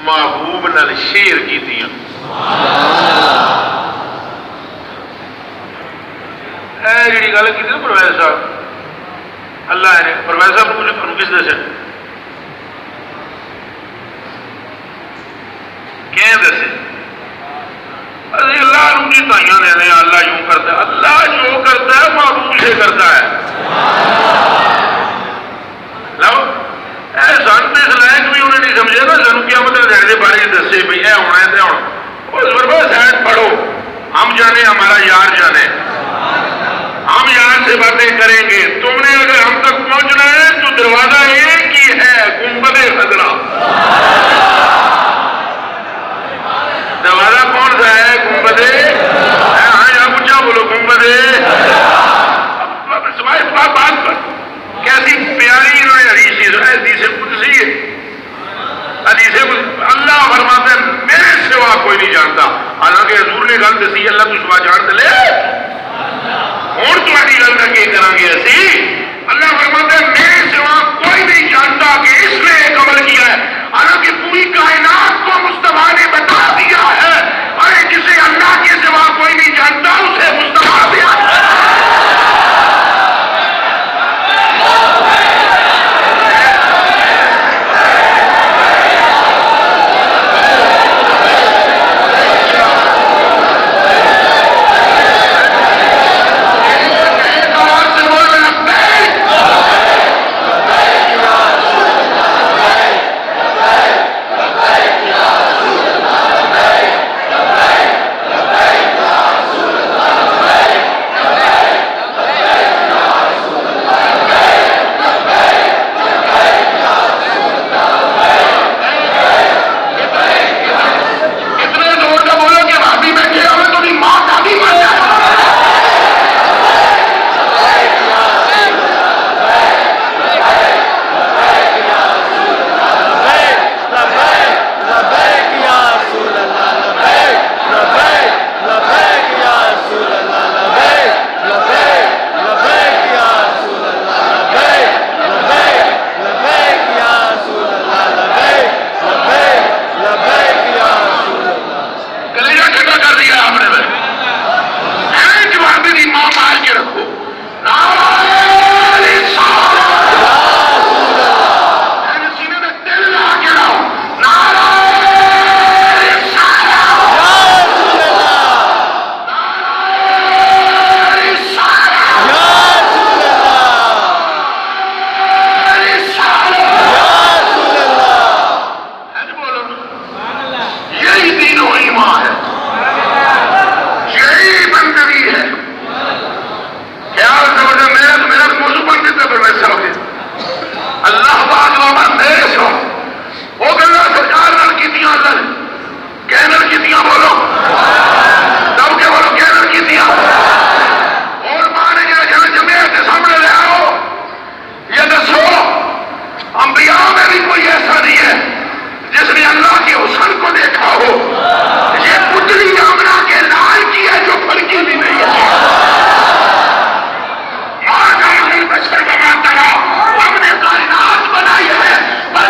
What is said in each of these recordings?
محبوب نال شیر کیتیاں. اے جڑی گل کی نا پروفیسر صاحب اللہ نے پروفیسر صاحب کو کس دسے کہیں دسے اللہ کی تائیاں دینے اللہ یوں کرتا ہے. اللہ جو کرتا ہے محبوب سے کرتا ہے. لو اے سن تو اس لائق بھی انہیں نہیں سمجھے نا سانو کیا مطلب دینے کے بارے دسے بھائی اے ہونا ہے تو ہونا. اس پر بس سائڈ پڑھو ہم جانے ہمارا یار جانے ہم یار سے باتیں کریں گے. تم نے اگر ہم تک پہنچنا ہے تو دروازہ ایک ہی ہے گنبد خضرا. دروازہ کون سا ہے گنبد ہاں یا اونچا بولو گنبد. بات کیسی پیاری انہوں نے حدیث قدسی ہے. حدیث اللہ فرماتا ہے میرے سوا کوئی نہیں جانتا. حالانکہ حضور نے گل دسی اللہ تو سوا جان دے ہوں تاری گل کر کے کریں گے اسی. اللہ فرماتا ہے میرے سوا کوئی نہیں جانتا کہ اس نے ایک عمل کیا ہے. حالانکہ پوری کائنات کو مصطفیٰ نے بتا دیا ہے. ارے جسے اللہ کے سوا کوئی نہیں جانتا اسے مصطفیٰ دیا پر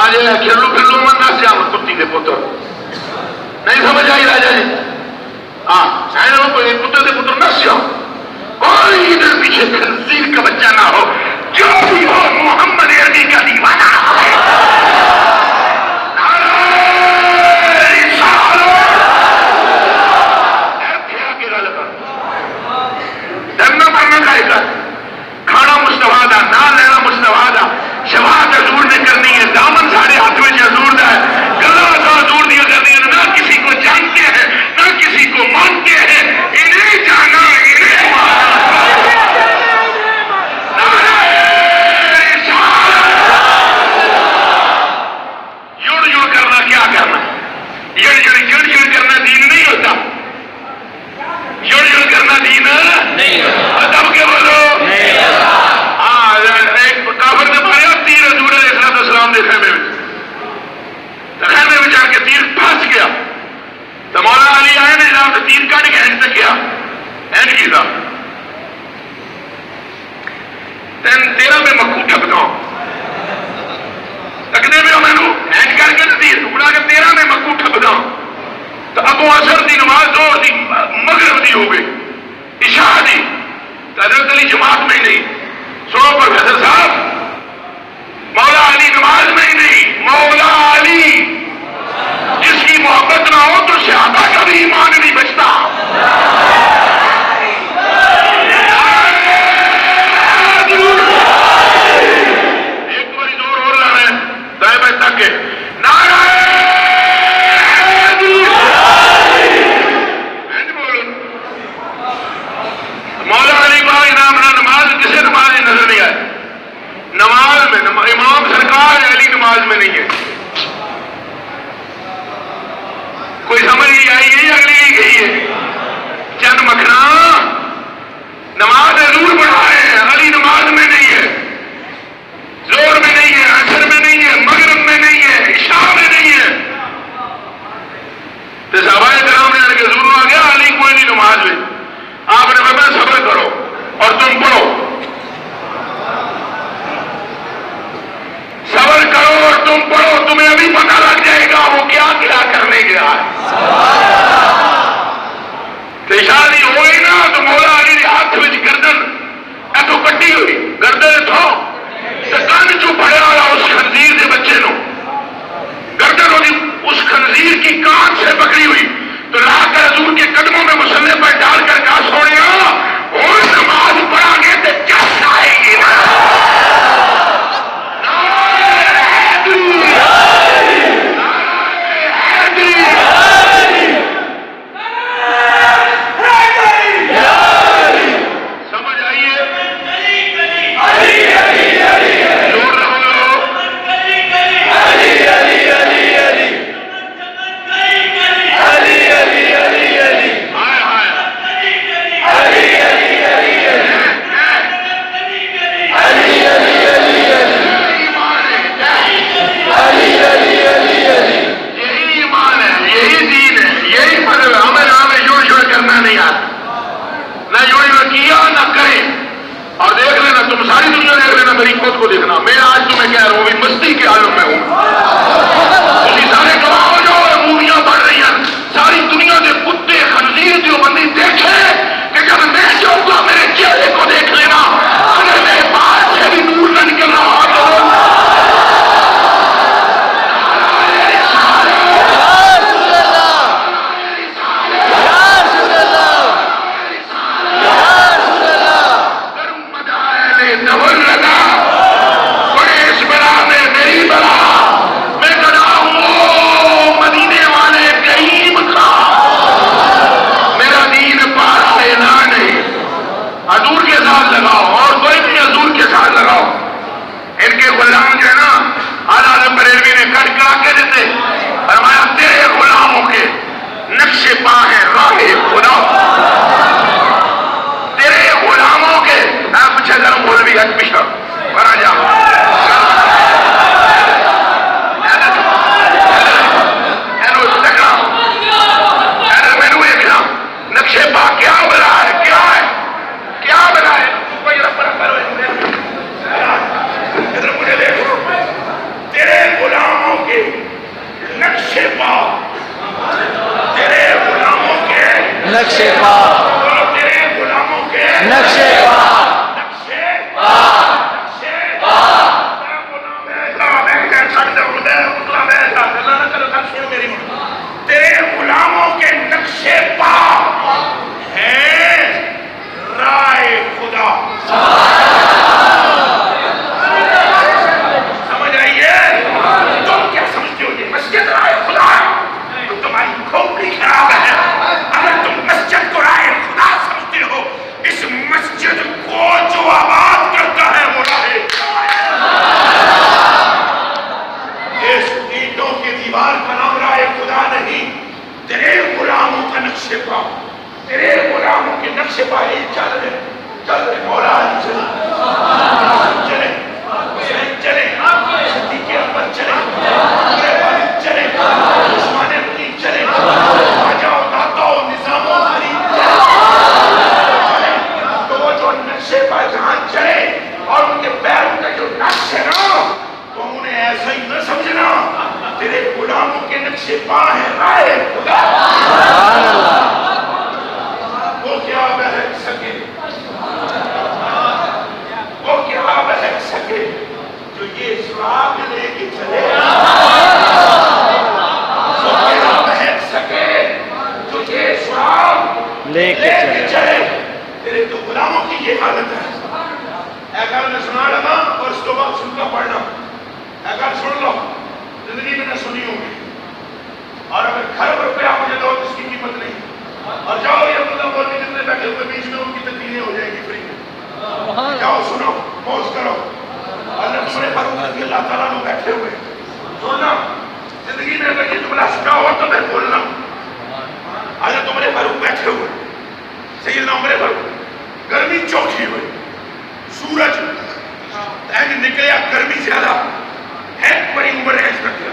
آج کھلو کھلو من نہ سیا کتی کے پتر نہیں سمجھ آئی راجا جی ہاں سائن کوئی کتے کے پتر نہ سیا کوئی ادھر پیچھے خنزیر کا بچہ نہ ہو جو بھی ہو محمد عربی کا دیوانہ کھانا مستفا دا نہ لینا مستفا دا شفاعت حضور نے کرنی ہے دامن سارے ہاتھ میں حضور دا ہے گلا حضور دیا کرنی ہے نہ کسی کو جانتے ہیں نہ کسی کو مانتے ہیں انہیں جانا انہیں یڑ یڑ کرنا کیا کرنا یڑ یڑ کرنا دین نہیں ہوتا یڑ یڑ کرنا دین نہیں ہوتا دب کے بولو کافر نے ماریا تیر حضور علیہ السلام نے خیمے میں جا کے تیر پھنس گیا تو مولا علی آئے نے جناب تیر کٹ کے اینڈ تک گیا اینڈ کی تھا تیرا میں مکو ٹھپ دوں تکنے میں میں اینڈ کر کے تیر ٹکڑا کے تیرا میں مکو ٹھپ دوں تو ابو اثر دی نماز دو دی مغرب دی ہو گئی عشاء دی تو حضرت علی جماعت میں نہیں سنو پروفیسر صاحب مولا علی نماز میں ہی نہیں مولا علی جس کی محبت نہ ہو تو صحابہ کا بھی ایمان نہیں بچتا ایک باری زور اور لانا ہے دائیں بائیں تک کے نعرہ مولا علی کا انعام نماز کسی نماز میں نظر نہیں آئے نماز میں امام سرکار علی نماز میں نہیں ہے کوئی سمجھ نہیں آئی ہے اگلی ہی گئی ہے چند مکھنا نماز ضرور پڑھا رہے ہیں علی نماز میں نہیں ہے زور میں نہیں ہے عصر میں نہیں ہے مغرب میں نہیں ہے عشاء میں نہیں ہے تو صحابہ کرام نے کے ضرور آ گیا علی کوئی نہیں نماز میں آپ نے فرمایا صبر کرو اور تم پڑھو صبر کرو اور تم پڑھو تمہیں ابھی پتہ لگ جائے گا وہ کیا کیا کرنے گیا ہے شادی ہوئی نا تو مولا علی کے ہاتھ میں گردن ایتو کٹی ہوئی گردن تھو کن چو پڑیا والا اس خنزیر کے بچے نو گردن ہوئی اس خنزیر کی کان سے پکڑی ہوئی تو لا کر حضور کے قدموں میں مسلے پر ڈال کر کہا سونے اور نماز پڑھا گے تو جس آئے گی سمجھ آئیے نہیں آتا نہ یوں کیا نہ کرے اور دیکھ لینا تم ساری دنیا دیکھ لینا میری خود کو دیکھنا میں آج تمہیں کہہ رہا ہوں بھی مستی کے عالم میں ہوں تم سارے گواہ ہو جاؤ اور موویاں بڑھ رہی ہیں ساری دنیا کے کتے خنزیر جو بندی دیکھے کہ جب میں جاؤں گا میرے چہرے کو دیکھ لینا اگر میرے پاس سے بھی نور نہ نکل رہا تو حضور کے ساتھ لگاؤ اور کوئی بھی حضور کے ساتھ لگاؤ ان کے غلام جو ہے نا اعلیٰ حضرت بریلوی نے کٹ کرا کے دیتے فرمایا تیرے غلاموں کے نقش پا ہے راہ خدا تیرے غلاموں کے پیچھے گرم بول بھی ہٹ پیچھا بڑا جا نقشے پا کیا بنا ہے کیا ہے کیا بنا ہے تیرے غلام نقشے پا، تیرے غلاموں کے نقشے پا، نقشے نقشے میرا غلام ہے چھڑ دے غلام ہے اللہ نہ کرو سن میری تیرے غلاموں کے نقشے پا ہیں رائے خدا. سمجھ آئی ہے؟ تم کیا سمجھتے ہو یہ مسجد رائے خدا ہے؟ تو تمہاری کھوپڑی خراب ہے. اگر تم مسجد کو رائے خدا سمجھتے ہو، اس مسجد کو جو آباد کرتا ہے وہ رائے اس اینٹوں کی دیوار کا نام رائے خدا نہیں. تیرے غلاموں کا نقشے پا، تیرے غلاموں کے نقشے پا ہی چل رہے مولا علی چلے چلے حسین چلے صدیق اکبر چلے عمر والد چلے عثمان غنی چلے خواجہ داتا نظام غریب چلے. تو وہ جو نقشے پا جہاں چلے اور ان کے پیروں کا جو نقش ہے نا تو انہیں ایسا ہی نہ سمجھنا. تیرے غلاموں کے نقشے پا ہے رائے خدا. وہ کیا بہک سکے، وہ کیا بہک سکے جو یہ سراغ لے کے چلے. وہ کیا بہک سکے جو یہ سراغ لے کے چلے. تیرے تو غلاموں کی یہ حالت ہے. اگر میں سنا لگا اور اس کے بعد سن کر پڑھنا، اگر سن لو زندگی میں نہ سنی ہوگی. اور اگر کھرب روپیہ مجھے دو اس کی قیمت نہیں. اور جاؤ یہ عبداللہ مولوی جتنے بیٹھے ہوئے بیچ میں ان کی تقریریں ہو جائیں گی فری میں. جاؤ سنو، پوز کرو. حضرت عمر فاروق رضی اللہ تعالیٰ عنہ بیٹھے ہوئے سننا. زندگی میں اگر یہ جملہ سنا ہو تو میں بولنا. حضرت عمر فاروق بیٹھے ہوئے، سیدنا عمر فاروق، گرمی چوکھی ہوئی، سورج نکلیا، گرمی زیادہ ہے، بڑی عمر ایج کر دیا.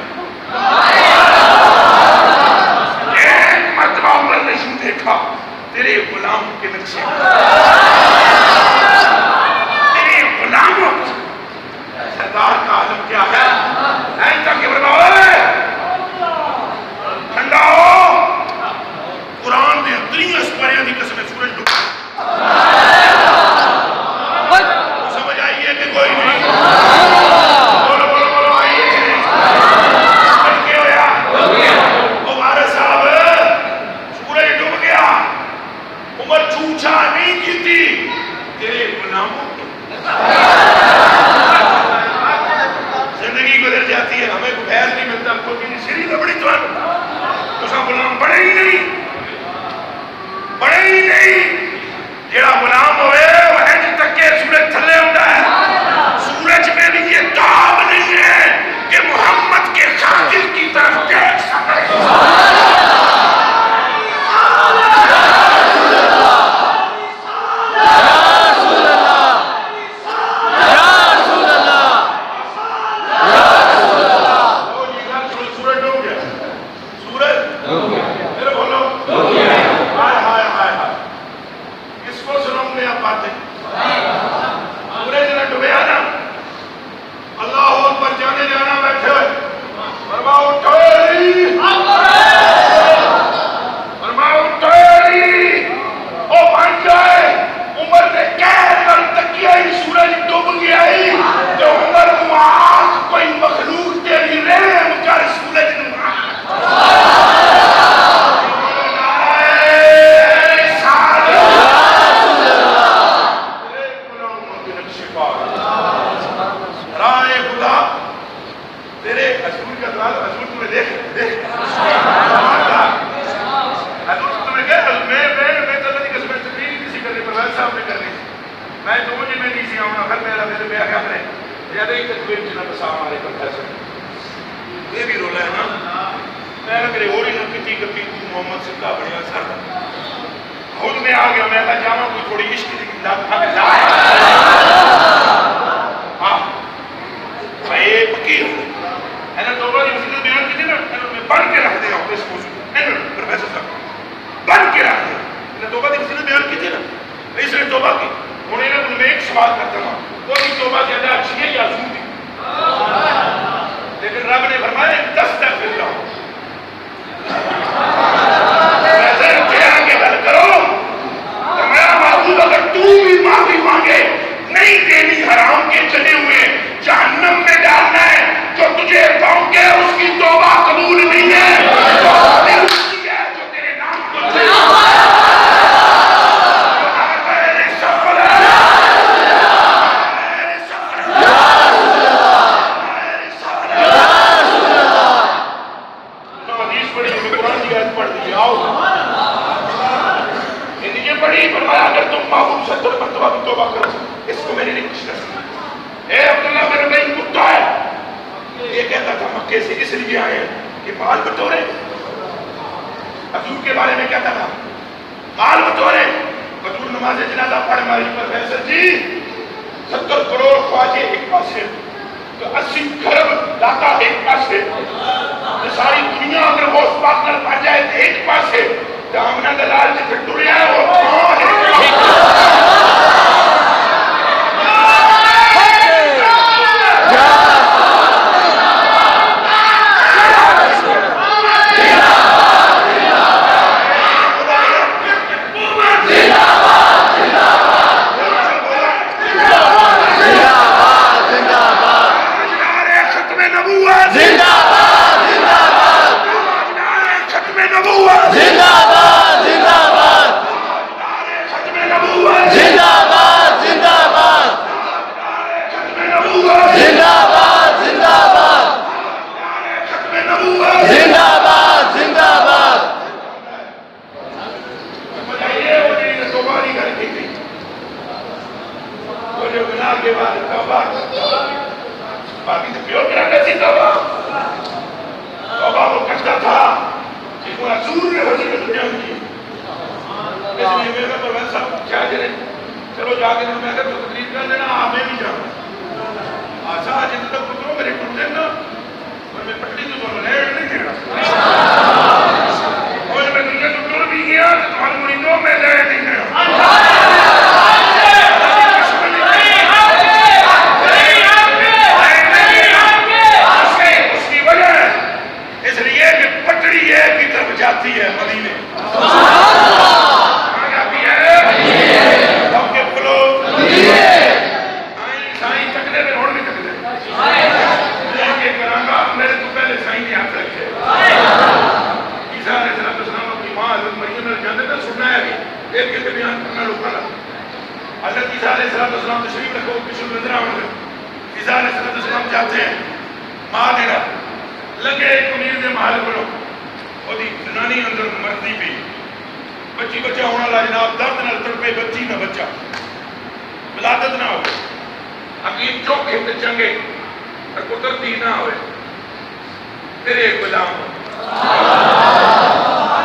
ایک مرتبہ عمر نے یوں دیکھا تیرے غلام کے نقشے، تیرے غلاموں. سردار کا عالم کیا ہے؟ ایسا کہ ٹھنڈا ہو. قرآن نے اتنی اسپاریاں دی قسم ہے سورج ڈوبا. سمجھ آئی ہے کہ کوئی نہیں؟ بولو بولو بولو آئیے کہ نہیں؟ سمجھ کے ہویا وہ وارث صاحب سورج ڈوب گیا. عمر چوچا نہیں کی تھی تیرے غلاموں کو. زندگی گزر جاتی ہے، ہمیں کوئی خیر نہیں ملتا. کوئی بھی سیری تو بڑی تو سب غلام بڑے ہی نہیں، بڑے ہی نہیں. جیڑا غلام ہوئے وہ ہنج تک کے سورج تھلے ہوتا ہے. سورج میں بھی یہ تاب نہیں ہے کہ محمد کے قاتل کی طرف دیکھ سکے. لیکن رب نے فرمایا دستغفر اللہ. آگے بل کرو لیے آئے ہیں کہ مال بٹورے. حضور کے بارے میں کہتا تھا مال بٹورے. حضور نماز جنازہ پڑھ ماری پر فیصل جی 70 کروڑ خواجے ایک پاسے تو 80 کھرب داتا ایک پاسے ساری دنیا اگر وہ اس پاس پا جائے تو ایک پاسے دامنا دلال جسے ٹریا ہے وہ کون ہے. چلو جا کے میں اگر تو تقریر کر لینا آپ میں بھی جاؤں آسا جن تک پتروں میرے ٹوٹ دینا اور میں پٹلی تو دونوں لے نہیں دینا اور میں دنیا تو ٹوٹ بھی گیا تو تمہارے مریدوں میں لے نہیں دینا. اس کی وجہ اس لیے کہ پٹڑی ایک کی طرف جاتی ہے مدینے حضرت عیسیٰ علیہ السلام تشریف رکھو کشن نظر آؤں عیسیٰ علیہ السلام جاتے ہیں ماں دینا لگے ایک امیر دے محل بڑھو وہ دی زنانی اندر مردی بھی بچی بچہ ہونا لا جناب درد نہ تڑپے بچی نہ بچہ ولادت نہ ہوئے حقیق چوکھے تے چنگے اور قدرتی نہ ہوئے تیرے غلام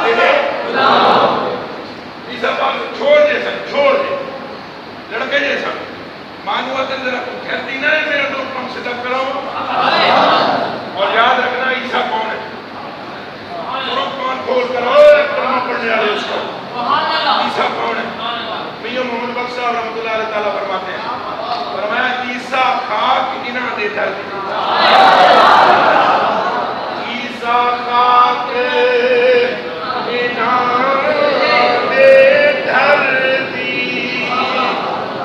تیرے غلام عیسیٰ پاک چھوڑ دے سن چھوڑ دے لڑکے جیسا مانوہ تن ذرا تو کہتی نہ ہے میرا دور کم سے دب کراؤ اور یاد رکھنا عیسیٰ کون ہے دوروں کون کھول کرو کلمہ پڑھنے آلے اس کو عیسیٰ کون ہے میاں محمد بخش صاحب رحمت اللہ علیہ تعالیٰ فرماتے ہیں فرمایا عیسیٰ خاک انہ دے درد عیسیٰ خاک انہ دے درد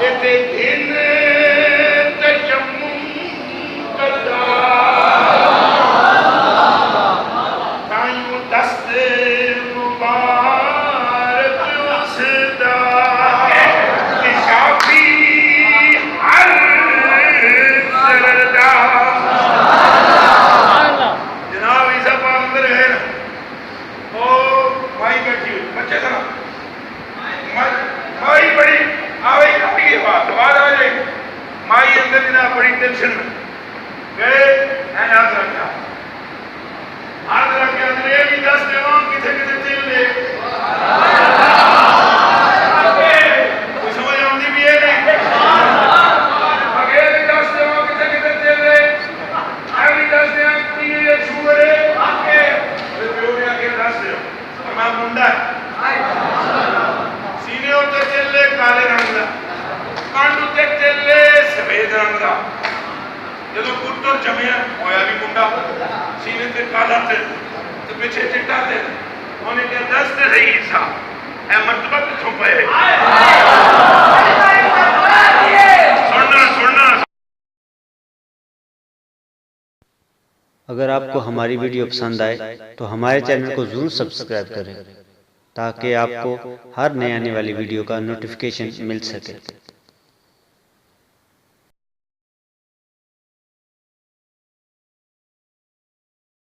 ان تجمم کردا تائیوں دست مبارک اسدا شافی ہر سردا. جناب عیسیٰ پاک اندر ہے نا وہ مائی بیٹھی ہوئی بچے ذرا مائی بڑی آوے کھٹی کے بعد آواز آ جائے مائی اندر جناب بڑی ٹینشن میں گئے ہیں یاد رکھا ہاتھ رکھ کے اندر یہ بھی دس دیوان کسے کسے چل لے کوئی سمجھ آمدی بھی ہے نہیں اگر بھی دس دیوان کسے کسے چل لے اگر دس دیوان کتی یہ چھوڑے پھر پیو نے آگے دس دیوان اور میں منڈا ہے سینے ہوتے چل لے کالے رنگ دا کانڈ ہوتے چل لے سفید رنگ دا جدو پتر جمعیا ہویا بھی منڈا سینے تے کالا تے تو پیچھے چٹا تے انہیں کہا دس تے رہی عیسیٰ اے مرتبہ کتھوں پہ ہے سننا اگر آپ کو ہماری ویڈیو پسند آئے تو ہمارے چینل کو ضرور سبسکرائب کریں تاکہ آپ کو ہر نئے آنے والی ویڈیو کا نوٹیفیکیشن مل سکے.